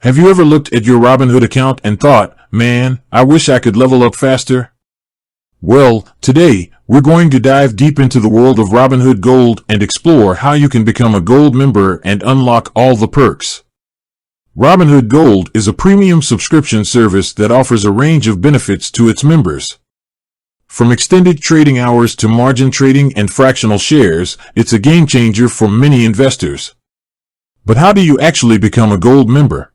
Have you ever looked at your Robinhood account and thought, man, I wish I could level up faster? Well, today, we're going to dive deep into the world of Robinhood Gold and explore how you can become a Gold member and unlock all the perks. Robinhood Gold is a premium subscription service that offers a range of benefits to its members. From extended trading hours to margin trading and fractional shares, it's a game changer for many investors. But how do you actually become a Gold member?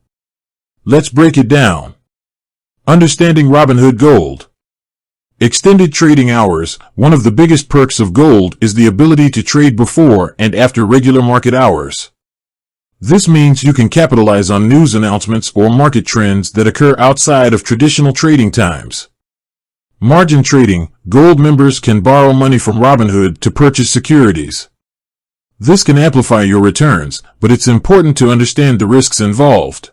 Let's break it down. Understanding Robinhood Gold. Extended trading hours. One of the biggest perks of Gold is the ability to trade before and after regular market hours. This means you can capitalize on news announcements or market trends that occur outside of traditional trading times. Margin trading. Gold members can borrow money from Robinhood to purchase securities. This can amplify your returns, but it's important to understand the risks involved.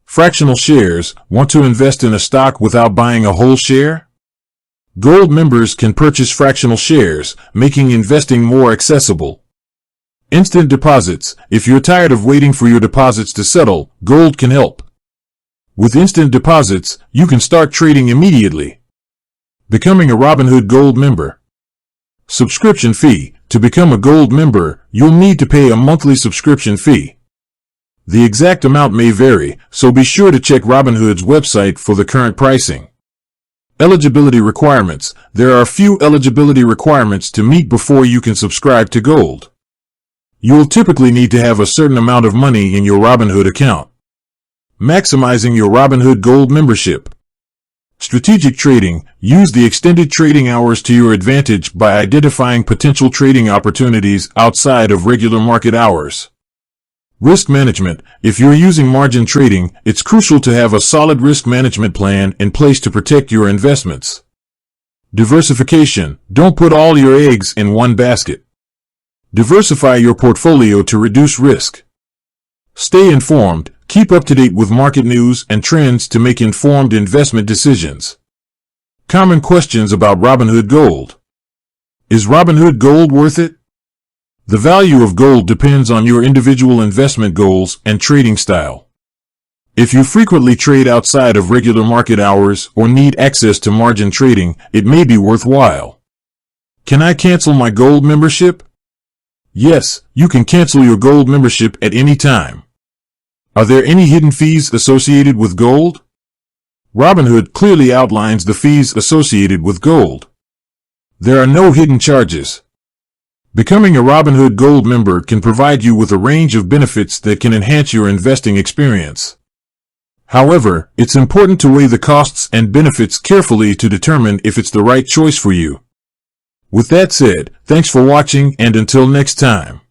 Fractional shares. Want to invest in a stock without buying a whole share? Gold members can purchase fractional shares, making investing more accessible. Instant deposits. If you're tired of waiting for your deposits to settle, Gold can help. With instant deposits, you can start trading immediately. Becoming a Robinhood Gold member. Subscription fee. To become a Gold member, you'll need to pay a monthly subscription fee. The exact amount may vary, so be sure to check Robinhood's website for the current pricing. Eligibility requirements. There are a few eligibility requirements to meet before you can subscribe to Gold. You'll typically need to have a certain amount of money in your Robinhood account. Maximizing your Robinhood Gold membership. Strategic trading. Use the extended trading hours to your advantage by identifying potential trading opportunities outside of regular market hours. Risk management. If you're using margin trading, it's crucial to have a solid risk management plan in place to protect your investments. Diversification. Don't put all your eggs in one basket. Diversify your portfolio to reduce risk. Stay informed. Keep up to date with market news and trends to make informed investment decisions. Common questions about Robinhood Gold. Is Robinhood Gold worth it? The value of Gold depends on your individual investment goals and trading style. If you frequently trade outside of regular market hours or need access to margin trading, it may be worthwhile. Can I cancel my Gold membership? Yes, you can cancel your Gold membership at any time. Are there any hidden fees associated with Gold? Robinhood clearly outlines the fees associated with Gold. There are no hidden charges. Becoming a Robinhood Gold member can provide you with a range of benefits that can enhance your investing experience. However, it's important to weigh the costs and benefits carefully to determine if it's the right choice for you. With that said, thanks for watching, and until next time.